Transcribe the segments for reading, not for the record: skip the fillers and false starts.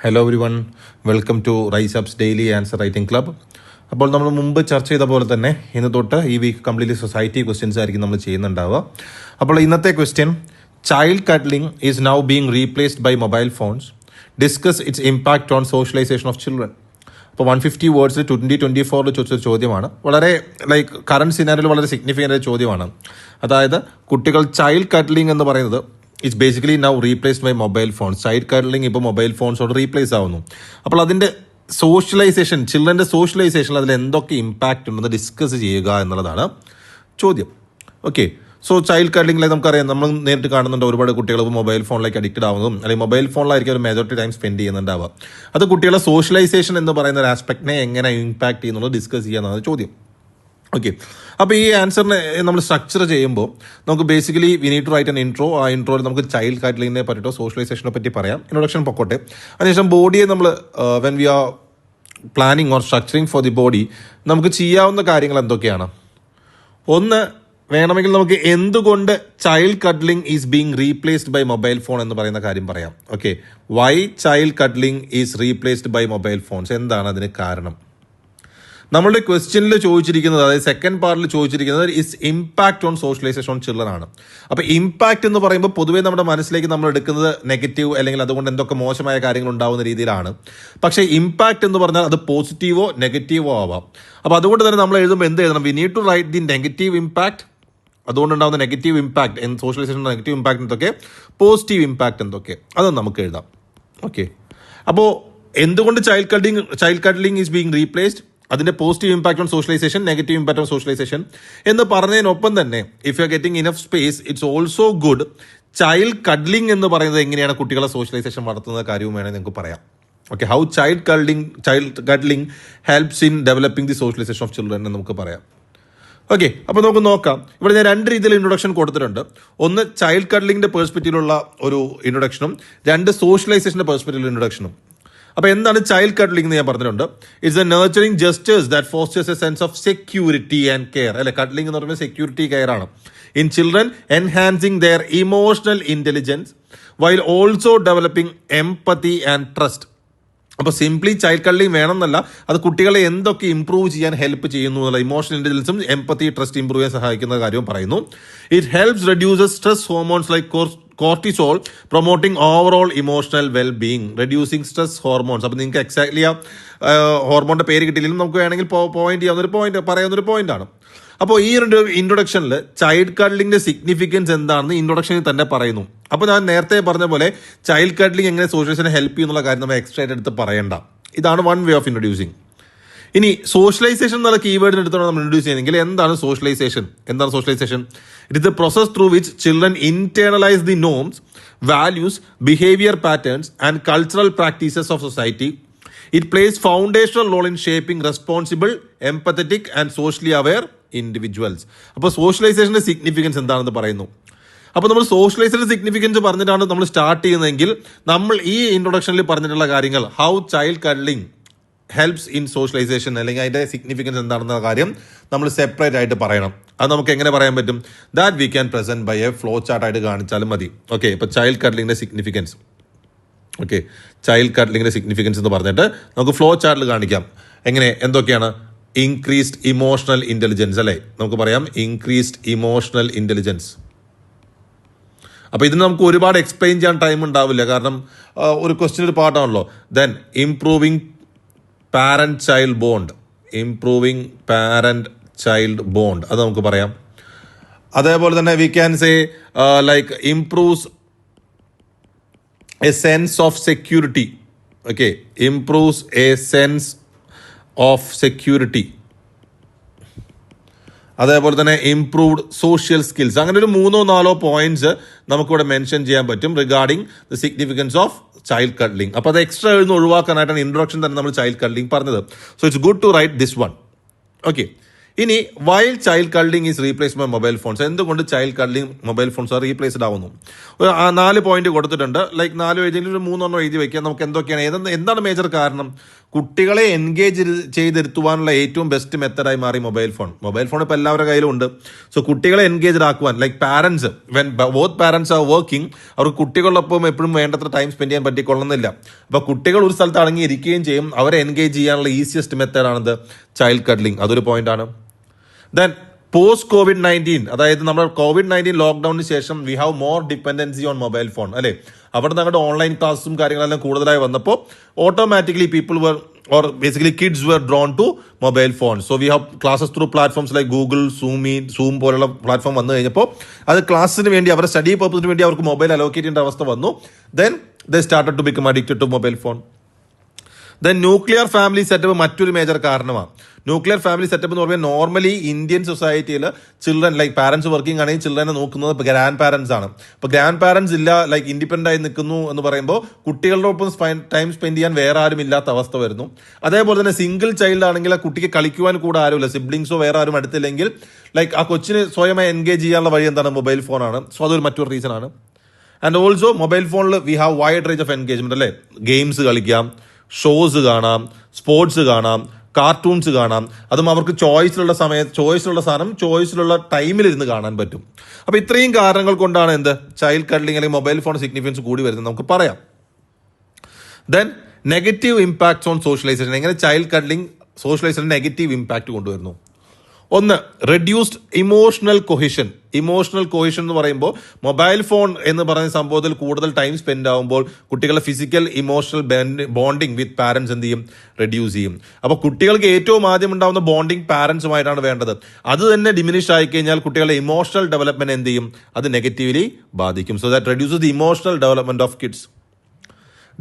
Hello everyone, welcome to rise ups daily answer writing club. അപ്പോൾ നമ്മൾ മുമ്പ് ചർച്ച ചെയ്ത പോലെ തന്നെ ഇന്ന് തൊട്ട് ഈ വീക്ക് കംപ്ലീറ്റ്ലി സൊസൈറ്റി ക്വസ്റ്റ്യൻസ് ആയിരിക്കും നമ്മൾ ചെയ്യുന്നുണ്ടാവുക. അപ്പോൾ ഇന്നത്തെ question, child cuddling is now being replaced by mobile phones, discuss its impact on socialization of children. അപ്പോൾ 150 വേർഡ്സിൽ 2024 ചോദിച്ച ചോദ്യമാണ്. വളരെ കറണ്ട് സിനാരിയോയിൽ വളരെ സിഗ്നിഫിക്കൻ്റ് ആയ ചോദ്യമാണ്. അതായത് കുട്ടികൾ ചൈൽഡ് കഡ്ലിംഗ് എന്ന് പറയുന്നത് it's basically now replaced by mobile phones. Child cuddling ഇപ്പോൾ മൊബൈൽ ഫോൺസോട് റീപ്ലേസ് ആവുന്നു. അപ്പോൾ അതിൻ്റെ സോഷ്യലൈസേഷൻ, ചിൽഡ്രൻ്റെ സോഷ്യലൈസേഷനിൽ അതിൽ എന്തൊക്കെ ഇമ്പാക്റ്റ് ഉണ്ടെന്ന് ഡിസ്കസ് ചെയ്യുക എന്നുള്ളതാണ് ചോദ്യം. ഓക്കെ, സോ ചൈൽഡ് കഡ്ലിംഗിലേക്ക് നമുക്കറിയാം, നമ്മൾ നേരിട്ട് കാണുന്നുണ്ട് ഒരുപാട് കുട്ടികൾ ഇപ്പോൾ മൊബൈൽ ഫോണിലേക്ക് അഡിക്റ്റഡ് ആവുന്നതും അല്ലെങ്കിൽ മൊബൈൽ ഫോണിലായിരിക്കും ഒരു മെജോറിറ്റി ടൈം സ്പെൻഡ് ചെയ്യുന്നുണ്ടാവുക. അത് കുട്ടികളുടെ സോഷ്യലൈസേഷൻ എന്ന് പറയുന്ന ഒരു ആസ്പെക്റ്റിനെ എങ്ങനെ ഇമ്പാക്ട് ചെയ്യുന്നുള്ളത് ഡിസ്കസ് ചെയ്യാന്നാണ് ചോദ്യം. ഓക്കെ, അപ്പോൾ ഈ ആൻസറിനെ നമ്മൾ സ്ട്രക്ചർ ചെയ്യുമ്പോൾ നമുക്ക് basically we need to write an intro. ആ ഇൻട്രോയിൽ നമുക്ക് ചൈൽഡ് കഡ്ലിങ്ങിനെ പറ്റിയിട്ടോ സോഷ്യലൈസേഷനെ പറ്റി പറയാം, ഇൻട്രൊഡക്ഷൻ പൊക്കോട്ടെ. അതിനുശേഷം ബോഡിയെ നമ്മൾ when we are planning or structuring for the body നമുക്ക് ചെയ്യാവുന്ന കാര്യങ്ങൾ എന്തൊക്കെയാണ്. ഒന്ന്, വേണമെങ്കിൽ നമുക്ക് എന്തുകൊണ്ട് child cuddling is being replaced by mobile phone എന്ന് പറയുന്ന കാര്യം പറയാം. Okay, why child cuddling is replaced by mobile phones, എന്താണ് അതിന് കാരണം. നമ്മളുടെ ക്വസ്റ്റ്യനിൽ ചോദിച്ചിരിക്കുന്നത്, അതായത് സെക്കൻഡ് പാർട്ടിൽ ചോദിച്ചിരിക്കുന്നത് is impact on socialisation on children ആണ്. അപ്പോൾ ഇമ്പാക്ട് എന്ന് പറയുമ്പോൾ പൊതുവേ നമ്മുടെ മനസ്സിലേക്ക് നമ്മൾ എടുക്കുന്നത് നെഗറ്റീവ് അല്ലെങ്കിൽ അതുകൊണ്ട് എന്തൊക്കെ മോശമായ കാര്യങ്ങൾ ഉണ്ടാവുന്ന രീതിയിലാണ്. പക്ഷേ ഇമ്പാക്ട് എന്ന് പറഞ്ഞാൽ അത് പോസിറ്റീവോ നെഗറ്റീവോ ആവാം. അപ്പോൾ അതുകൊണ്ട് തന്നെ നമ്മൾ എഴുതുമ്പോൾ എന്ത് എഴുതണം, we need to write the negative impact. അതുകൊണ്ടുണ്ടാകുന്ന negative impact in socialization, negative impact എന്തൊക്കെ, പോസിറ്റീവ് ഇമ്പാക്ട് എന്തൊക്കെ, അത് നമുക്ക് എഴുതാം. ഓക്കെ, അപ്പോൾ എന്തുകൊണ്ട് child cuddling is being replaced, അതിന്റെ positive impact on socialization, negative impact on socialization എന്ന് പറഞ്ഞതിനൊപ്പം തന്നെ if you are getting enough space it's also good child cuddling എന്ന് പറയുന്നത് എങ്ങനെയാണ് കുട്ടികളെ സോഷ്യലൈസേഷൻ വളർത്തുന്ന കാര്യവും വേണമെങ്കിൽ നിങ്ങൾക്ക് പറയാം. Okay, how child cuddling helps in developing the socialization of children എന്ന് നമുക്ക് പറയാം. ഓക്കെ, അപ്പോൾ നമുക്ക് നോക്കാം. ഇവിടെ ഞാൻ രണ്ട് രീതിയിൽ ഇൻട്രൊഡക്ഷൻ കൊടുത്തിട്ടുണ്ട്. ഒന്ന് ചൈൽഡ് കഡ്ലിംഗിന്റെ പെർസ്പെക്റ്റീവിലുള്ള ഒരു ഇൻട്രൊഡക്ഷനും, രണ്ട് സോഷ്യലൈസേഷന്റെ പെർസ്പെക്റ്റീവിലുള്ള ഇൻട്രൊഡക്ഷനും. അപ്പോൾ എന്താണ് ചൈൽഡ് കഡ്ലിംഗ് എന്ന് ഞാൻ പറഞ്ഞിട്ടുണ്ട്. It's a nurturing gestures that fosters a sense of security and care. അല്ലെ, കഡ്ലിംഗ് എന്ന് പറയുമ്പോൾ സെക്യൂരിറ്റി കെയർ ആണ്. In children enhancing their emotional intelligence while also developing empathy and trust. അപ്പോൾ സിംപ്ലി ചൈൽഡ് കഡ്ലിംഗ് വേണമെന്നല്ല, അത് കുട്ടികളെ എന്തൊക്കെ ഇംപ്രൂവ് ചെയ്യാൻ ഹെൽപ്പ് ചെയ്യുന്നു എന്നുള്ള ഇമോഷണൽ ഇന്റലിജൻസും എംപതി, ട്രസ്റ്റ് ഇംപ്രൂവ് ചെയ്യാൻ സഹായിക്കുന്ന കാര്യവും പറയുന്നു. It helps reduces stress hormones like cortisol, promoting overall emotional well being, reducing stress hormones. അപ്പോൾ നിങ്ങൾക്ക് എക്സാക്ട്ലി ആ ഹോർമോണിന്റെ പേര് കിട്ടിയില്ലെങ്കിലും നമുക്ക് വേണമെങ്കിൽ പോയിന്റ് പറയാവുന്നൊരു പോയിന്റാണ്. അപ്പോൾ ഈ ഒരു ഇൻട്രൊഡക്ഷനിൽ ചൈൽഡ് കഡ്ലിംഗിന്റെ സിഗ്നിഫിക്കൻസ് എന്താണെന്ന് ഇൻട്രൊഡക്ഷനിൽ തന്നെ പറയുന്നു. അപ്പോൾ ഞാൻ നേരത്തെ പറഞ്ഞ പോലെ ചൈൽഡ് കഡ്ലിംഗ് എങ്ങനെ സോഷ്യലൈസേഷനെ ഹെൽപ്പ് ചെയ്യുന്നുള്ള കാര്യം നമ്മൾ എക്സ്ട്രാ ആയിട്ട് എടുത്ത് പറയണ്ട. ഇതാണ് വൺ വേ ഓഫ് ഇൻട്രൊഡ്യൂസിങ്. ഇനി സോഷ്യലൈസേഷൻ എന്നുള്ള കീവേഡിന് എടുത്തോണ്ട് നമ്മൾ ഇൻട്രൊഡ്യൂസ് ചെയ്യുന്നെങ്കിൽ എന്താണ് socialisation? It is the process through which children internalise the norms, values, behaviour patterns and cultural practices of society. It plays foundational role in shaping responsible, empathetic and socially aware individuals. അപ്പോൾ സോഷ്യലൈസേഷന്റെ significance എന്താണെന്ന് പറയുന്നു. അപ്പോൾ നമ്മൾ സോഷ്യലൈസേഷന്റെ significance പറഞ്ഞിട്ടാണ് നമ്മൾ start ചെയ്യുന്നതെങ്കിൽ നമ്മൾ ഈ ഇൻട്രൊഡക്ഷനിൽ പറഞ്ഞിട്ടുള്ള കാര്യങ്ങൾ, how child cuddling helps in socialization അല്ലെങ്കിൽ അതിൻ്റെ സിഗ്നിഫിക്കൻസ് എന്താണെന്ന കാര്യം നമ്മൾ സെപ്പറേറ്റ് ആയിട്ട് പറയണം. അത് നമുക്ക് എങ്ങനെ പറയാൻ പറ്റും? That we can present by a flow ചാർട്ടായിട്ട് കാണിച്ചാലും മതി. ഓക്കെ, ഇപ്പോൾ ചൈൽഡ് കഡ്ലിംഗിന്റെ സിഗ്നിഫിക്കൻസ്, ഓക്കെ, ചൈൽഡ് കഡ്ലിംഗിന്റെ സിഗ്നിഫിക്കൻസ് എന്ന് പറഞ്ഞിട്ട് നമുക്ക് ഫ്ലോ ചാർട്ടിൽ കാണിക്കാം. എങ്ങനെ, എന്തൊക്കെയാണ്? ഇൻക്രീസ്ഡ് ഇമോഷണൽ ഇന്റലിജൻസ്, അല്ലേ, നമുക്ക് പറയാം ഇൻക്രീസ്ഡ് ഇമോഷണൽ ഇന്റലിജൻസ്. അപ്പോൾ ഇതിന് നമുക്ക് ഒരുപാട് എക്സ്പ്ലെയിൻ ചെയ്യാൻ ടൈം ഉണ്ടാവില്ല, കാരണം ഒരു ക്വസ്റ്റ്യൻ ഒരു പാർട്ടാണല്ലോ. Then improving parent child bond, അത് നമുക്ക് പറയാം. അതേപോലെ തന്നെ we can say like improves a sense of security. Okay, improves a sense of security. അതേപോലെ തന്നെ ഇംപ്രൂവ്ഡ് സോഷ്യൽ സ്കിൽസ്. അങ്ങനെ ഒരു 3-4 പോയിന്റ്സ് നമുക്കിവിടെ മെൻഷൻ ചെയ്യാൻ പറ്റും regarding the significance of child cuddling. അപ്പോൾ അത് എക്സ്ട്രാ എഴുതുന്ന ഒഴിവാക്കാനായിട്ടാണ് ഇൻട്രൊഡക്ഷൻ തന്നെ നമ്മൾ ചൈൽഡ് കഡ്ലിംഗ് പറഞ്ഞത്. So it's good to write this one. Okay, ഇനി വൈൽ ചൈൽഡ് കൾഡിങ് is replaced by mobile phones. എന്തുകൊണ്ട് ചൈൽഡ് കൾഡിങ് മൊബൈൽ ഫോൺസ് റീപ്ലേസ്ഡ് ആവുന്നു? ഒരു 4 പോയിന്റ് കൊടുത്തിട്ടുണ്ട്. ലൈക്ക് 4 എഴുതിയെങ്കിൽ ഒരു 3 എഴുതി വെക്കുക. നമുക്ക് എന്താണ് മേജർ കാരണം? കുട്ടികളെ എൻഗേജ് ചെയ്തിരുത്തുവാനുള്ള ഏറ്റവും ബെസ്റ്റ് മെത്തഡായി മാറി മൊബൈൽ ഫോൺ. മൊബൈൽ ഫോൺ ഇപ്പോൾ എല്ലാവരുടെ കയ്യിലും ഉണ്ട്. സോ കുട്ടികളെ എൻഗേജ്ഡ് ആക്കുവാൻ, like parents when both parents are working, അവർക്ക് കുട്ടികളൊപ്പം എപ്പോഴും വേണ്ടത്ര ടൈം സ്പെൻഡ് ചെയ്യാൻ പറ്റിക്കൊള്ളുന്നില്ല. അപ്പോൾ കുട്ടികൾ ഒരു സ്ഥലത്ത് അടങ്ങിയിരിക്കുകയും ചെയ്യും. അവരെ എൻഗേജ് ചെയ്യാനുള്ള ഈസിയസ്റ്റ് മെത്തേഡാണിത് ചൈൽഡ് കഡ്ലിംഗ്. അതൊരു പോയിന്റാണ്. ദെൻ പോസ്റ്റ് COVID-19, അതായത് നമ്മൾ COVID-19 ലോക്ക്ഡൌണിന് ശേഷം we have more dependency on mobile phone അല്ലേ. അവിടെ ഞങ്ങളുടെ ഓൺലൈൻ ക്ലാസ്സും കാര്യങ്ങളെല്ലാം കൂടുതലായി വന്നപ്പോൾ automatically people were or basically kids were drawn to mobile phones. So we have classes through platforms like Google, Zoom പോലുള്ള പ്ലാറ്റ്ഫോം വന്നു കഴിഞ്ഞപ്പോൾ അത് ക്ലാസ്സിന് വേണ്ടി അവരുടെ സ്റ്റഡി പർപ്പസിന് വേണ്ടി അവർക്ക് മൊബൈൽ അലോക്കേറ്റ് ചെയ്യേണ്ട അവസ്ഥ വന്നു. Then they started to become addicted to mobile phone. Then nuclear family setup മറ്റൊരു മേജർ കാരണമാണ്. ന്യൂക്ലിയർ ഫാമിലി സെറ്റപ്പ് എന്ന് പറയുമ്പോൾ നോർമലി ഇന്ത്യൻ സൊസൈറ്റിയിൽ ചിൽഡ്രൻ, ലൈക്ക് പാരൻസ് വർക്കിംഗ് ആണെങ്കിൽ ചിൽഡ്രനെ നോക്കുന്നത് ഇപ്പോൾ ഗ്രാൻഡ് പാരൻസ് ആണ്. ഇപ്പോൾ ഗ്രാൻഡ് പാരൻസ് ഇല്ല, ലൈക്ക് ഇൻഡിപെൻഡൻ്റ് ആയി നിൽക്കുന്നു എന്ന് പറയുമ്പോൾ കുട്ടികളുടെ ഒപ്പം ടൈം സ്പെൻഡ് ചെയ്യാൻ വേറെ ആരും ഇല്ലാത്ത അവസ്ഥ വരുന്നു. അതേപോലെ തന്നെ സിംഗിൾ ചൈൽഡ് ആണെങ്കിൽ ആ കുട്ടിക്ക് കളിക്കുവാൻ കൂടെ ആരുമില്ല, സിബ്ലിങ്സോ വേറെ ആരും അടുത്തില്ലെങ്കിൽ ലൈക്ക് ആ കൊച്ചിന് സ്വയമായി എൻഗേജ് ചെയ്യാനുള്ള വഴി എന്താണ്? മൊബൈൽ ഫോണാണ്. സോ അതൊരു മറ്റൊരു റീസൺ ആണ്. ആൻഡ് ഓൾസോ മൊബൈൽ ഫോണിൽ we have wide range of engagement അല്ലേ. ഗെയിംസ് കളിക്കാം, ഷോസ് കാണാം, സ്പോർട്സ് കാണാം, കാർട്ടൂൺസ് കാണാം. അതും അവർക്ക് ചോയ്സിലുള്ള സാധനം ചോയ്സിലുള്ള ടൈമിലിരുന്ന് കാണാൻ പറ്റും. അപ്പോൾ ഇത്രയും കാരണങ്ങൾ കൊണ്ടാണ് എന്ത് ചൈൽഡ് കഡ്ലിംഗ് അല്ലെങ്കിൽ മൊബൈൽ ഫോൺ സിഗ്നിഫിക്കൻസ് കൂടി വരുന്നത് നമുക്ക് പറയാം. Then negative impacts on socialisation. എങ്ങനെ child cuddling socialisation negative impact കൊണ്ടുവരുന്നു? ഒന്ന്, റെഡ്യൂസ്ഡ് ഇമോഷണൽ കൊഹിഷൻ എന്ന് പറയുമ്പോൾ മൊബൈൽ ഫോൺ എന്ന് പറയുന്ന സംഭവത്തിൽ കൂടുതൽ ടൈം സ്പെൻഡ് ആകുമ്പോൾ കുട്ടികളുടെ ഫിസിക്കൽ ഇമോഷണൽ ബോണ്ടിങ് വിത്ത് പാരൻസ് എന്ത് ചെയ്യും? റെഡ്യൂസ് ചെയ്യും. അപ്പോൾ കുട്ടികൾക്ക് ഏറ്റവും ആദ്യം ഉണ്ടാകുന്ന ബോണ്ടിങ് പാരൻസുമായിട്ടാണ് വേണ്ടത്. അത് തന്നെ ഡിമിനിഷ് ആയി കഴിഞ്ഞാൽ കുട്ടികളുടെ ഇമോഷണൽ ഡെവലപ്മെന്റ് എന്ത് ചെയ്യും? അത് നെഗറ്റീവ്ലി ബാധിക്കും. So that reduces the emotional development of kids.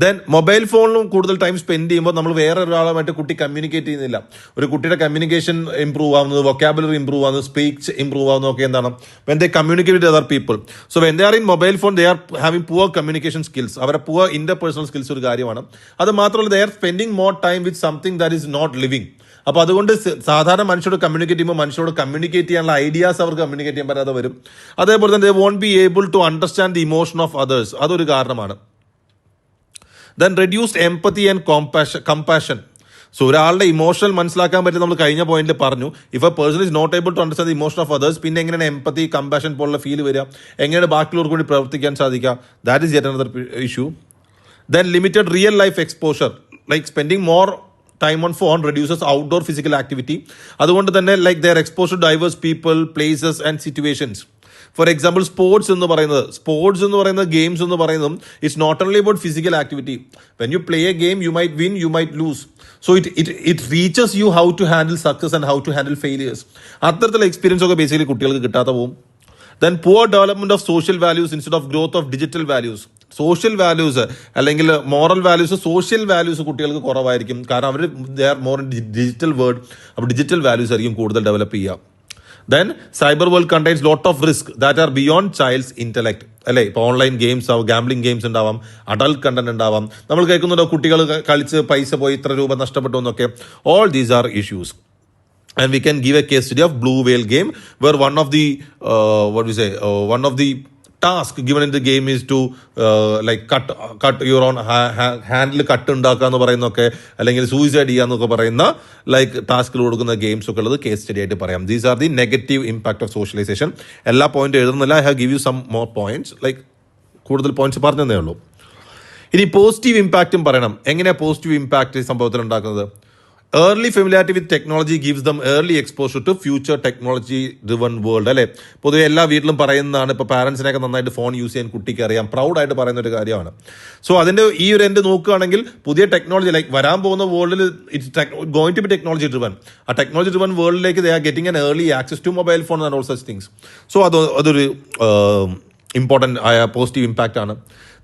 Then mobile ഫോണിലും കൂടുതൽ ടൈം സ്പെൻഡ് ചെയ്യുമ്പോൾ നമ്മൾ വേറെ ഒരാളുമായിട്ട് കുട്ടി കമ്മ്യൂണിക്കേറ്റ് ചെയ്യുന്നില്ല. ഒരു കുട്ടിയുടെ കമ്മ്യൂണിക്കേഷൻ ഇംപ്രൂവ് ആവുന്നത്, വൊക്കാബുലറി ഇംപ്രൂവ് ആവുന്നത്, സ്പീച്ച് ഇംപ്രൂവ് ആവുന്നത് ഒക്കെ എന്താണ്? When they communicate with other people. So when they are in mobile phone they are having poor communication skills. അവരുടെ പുവർ ഇന്റർപേഴ്സണൽ സ്കിൽസ് ഒരു കാര്യമാണ്. അത് മാത്രമല്ല they are spending more time with something that is not living. അപ്പോൾ അതുകൊണ്ട് സാധാരണ മനുഷ്യരോട് communicate ചെയ്യുമ്പോൾ മനുഷ്യരോട് കമ്മ്യൂണിക്കേറ്റ് ചെയ്യാനുള്ള ഐഡിയാസ് അവർക്ക് കമ്മ്യൂണിക്കേറ്റ് ചെയ്യാൻ പറ്റാതെ വരും. അതേപോലെ തന്നെ they won't be able to understand the emotion of others. അതൊരു കാരണമാണ്. Then reduced empathy and compassion. So ഒരാളുടെ ഇമോഷണൽ മനസ്സിലാക്കാൻ പറ്റും. നമ്മൾ കഴിഞ്ഞ പോയിന്റിൽ പറഞ്ഞു, if a person is not able to understand the emotion of others, പിന്നെ എങ്ങനെയാണ് എംപതി, കമ്പാഷൻ പോലുള്ള ഫീൽ വരിക? എങ്ങനെയാണ് ബാക്കിയുള്ളവർക്ക് കൂടി പ്രവർത്തിക്കാൻ സാധിക്കുക? That is yet another issue. Then limited real life exposure, like spending more time on phone reduces outdoor physical activity. അതുകൊണ്ട് തന്നെ like they are exposed to diverse people, places and situations. For example sports എന്ന് പറയുന്നത് games എന്ന് പറയുന്നതും it's not only about physical activity. When you play a game you might win, you might lose. So it reaches you how to handle success and how to handle failures. അത്തരത്തിലുള്ള experience ഒക്കെ basically കുട്ടികൾക്ക് കിട്ടാതെ പോകും. Then poor development of social values instead of growth of digital values. Social values അല്ലെങ്കിൽ moral values, social values കുട്ടികൾക്ക് കുറവായിരിക്കും. കാരണം അവർ they are more in digital world. അപ്പോൾ ഡിജിറ്റൽ വാല്യൂസ് ആയിരിക്കും കൂടുതൽ ഡെവലപ്പ് ചെയ്യുക. Then cyber world contains lot of risk that are beyond child's intellect അല്ലേ. ഇപ്പോൾ ഓൺലൈൻ ഗെയിംസ് ആവും, ഗാംബ്ലിംഗ് ഗെയിംസ് ഉണ്ടാവാം, അഡൾട്ട് കണ്ടന്റ് ഉണ്ടാവാം. നമ്മൾ കേൾക്കുന്നുണ്ടോ കുട്ടികൾ കളിച്ച് പൈസ പോയി ഇത്ര രൂപ നഷ്ടപ്പെട്ടു എന്നൊക്കെ. All these R issues. And we can give a case study of Blue Whale game, where one of the task given in the game is to like cut your own handle cut ഉണ്ടാക്കുക എന്ന് പറയുന്നൊക്കെ, അല്ലെങ്കിൽ suicide ചെയ്യുക എന്നൊക്കെ പറയുന്ന like ടാസ്കിൽ കൊടുക്കുന്ന games ഒക്കെ ഉള്ളത് കേസ് സ്റ്റഡി ആയിട്ട് പറയാം. These are the negative impact of socialisation. എല്ലാ പോയിന്റ് എഴുതുന്നില്ല. I have give you some more points, like കൂടുതൽ പോയിന്റ്സ് പറഞ്ഞതേ ഉള്ളൂ. ഇനി പോസിറ്റീവ് ഇമ്പാക്റ്റും പറയണം. എങ്ങനെയാണ് പോസിറ്റീവ് ഇമ്പാക്റ്റ് സംഭവത്തിൽ ഉണ്ടാക്കുന്നത്? Early familiarity with technology gives them early exposure to future technology driven world അല്ലേ. പൊതുവെ എല്ലാ വീട്ടിലും പറയുന്നതാണ്. ഇപ്പോൾ പാരൻസിനൊക്കെ നന്നായിട്ട് ഫോൺ യൂസ് ചെയ്യാൻ കുട്ടിക്ക് അറിയാം, പ്രൗഡായിട്ട് പറയുന്ന ഒരു കാര്യമാണ്. സോ അതിൻ്റെ ഈ ഒരു എൻഡ് നോക്കുകയാണെങ്കിൽ പുതിയ ടെക്നോളജി ലൈക്ക് വരാൻ പോകുന്ന വേൾഡിൽ it's going to be technology driven. ആ ടെക്നോളജി ഡ്രിവൺ വേൾഡിലേക്ക് they are getting an early access to mobile phone and all such things. So അതൊരു ഇമ്പോർട്ടൻറ്റ് ആയ പോസിറ്റീവ് ഇമ്പാക്റ്റ് ആണ്.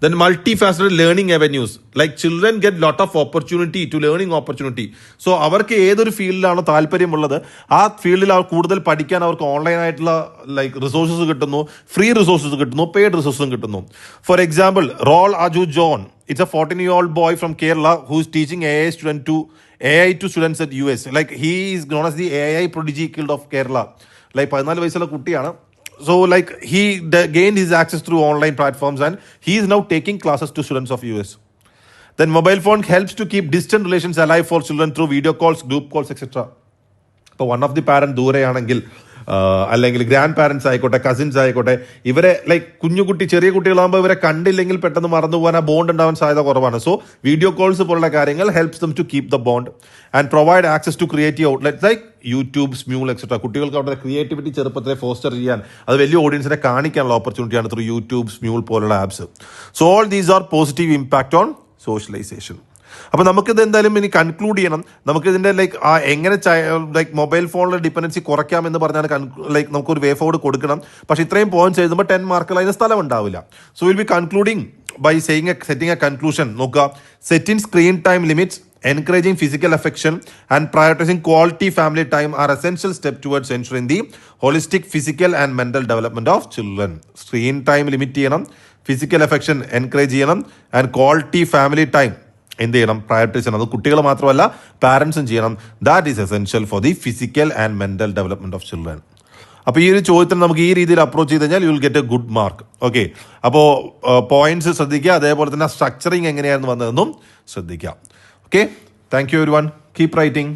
Then multifaceted learning avenues. Like children get lot of opportunity to learning opportunity. So അവർക്ക് ഏതൊരു ഫീൽഡിലാണോ താല്പര്യമുള്ളത് ആ ഫീൽഡിൽ അവർ കൂടുതൽ പഠിക്കാൻ അവർക്ക് ഓൺലൈനായിട്ടുള്ള ലൈക്ക് റിസോഴ്സസ് കിട്ടുന്നു, ഫ്രീ റിസോഴ്സസ് കിട്ടുന്നു, പെയ്ഡ് റിസോഴ്സും കിട്ടുന്നു. For example, role Aju John, it's a 14-year-old boy from Kerala who is teaching AI to students at US. Like he is known as the AI prodigy kid of Kerala. Like 14 വയസ്സുള്ള കുട്ടിയാണ്. So like he gained his access through online platforms and he is now taking classes to students of US. Then mobile phone helps to keep distant relations alive for children through video calls, group calls, etc. ഇപ്പോൾ one of the parent ദൂരെയാണെങ്കിൽ അല്ലെങ്കിൽ grand parents ആയിക്കോട്ടെ, cousins ആയിക്കോട്ടെ, ഇവരെ like ചെറിയ കുട്ടികളാകുമ്പോൾ ഇവരെ കണ്ടില്ലെങ്കിൽ പെട്ടെന്ന് മറന്നു പോകാൻ ആ ബോണ്ട് ഉണ്ടാവാൻ സാധ്യത കുറവാണ്. സോ വീഡിയോ കോൾസ് പോലുള്ള കാര്യങ്ങൾ helps them to keep the bond and provide access to creative outlets like YouTube, Smule etcetera. കുട്ടികൾക്ക് അവരുടെ ക്രിയേറ്റിവിറ്റി ചെറുപ്പത്തിലെ ഫോസ്റ്റർ ചെയ്യാൻ, അത് വലിയ ഓഡിയൻസിനെ കാണിക്കാനുള്ള ഓപ്പർച്യൂണിറ്റിയാണ് ത്രൂ യൂട്യൂബ്, സ്മ്യൂൾ പോലുള്ള apps. So all these are positive impact on socialization. അപ്പോൾ നമുക്കിത് എന്തായാലും ഇനി കൺക്ലൂഡ് ചെയ്യണം. നമുക്കിതിൻ്റെ എങ്ങനെ ലൈക്ക് മൊബൈൽ ഫോണിലെ ഡിപ്പെൻഡൻസി കുറയ്ക്കാമെന്ന് പറഞ്ഞാൽ ലൈക്ക് നമുക്കൊരു വേ ഫോർവേഡ് കൊടുക്കണം. പക്ഷേ ഇത്രയും പോയിന്റ്സ് എഴുതുമ്പോൾ 10 മാർക്കുകൾ അതിന് സ്ഥലം ഉണ്ടാവില്ല. So will be concluding by setting a conclusion. നോക്കുക, set in screen time limits, encouraging physical affection and prioritizing quality family time are essential steps towards ensuring the holistic physical and mental development of children. Screen time limit ചെയ്യണം, physical affection encourage ചെയ്യണം, and quality family time എന്ത് ചെയ്യണം, prioritise ചെയ്യണം. അത് കുട്ടികൾ മാത്രമല്ല പാരൻസും ചെയ്യണം. That is essential for the physical and mental development of children. അപ്പോൾ ഈ ഒരു ചോദ്യത്തിന് നമുക്ക് ഈ രീതിയിൽ അപ്രോച്ച് ചെയ്ത് കഴിഞ്ഞാൽ you will get A good mark. Okay, അപ്പോൾ പോയിന്റ്സ് ശ്രദ്ധിക്കുക, അതേപോലെ തന്നെ സ്ട്രക്ചറിങ് എങ്ങനെയായിരുന്നു വന്നതെന്നും ശ്രദ്ധിക്കുക. Okay, thank you everyone. Keep writing.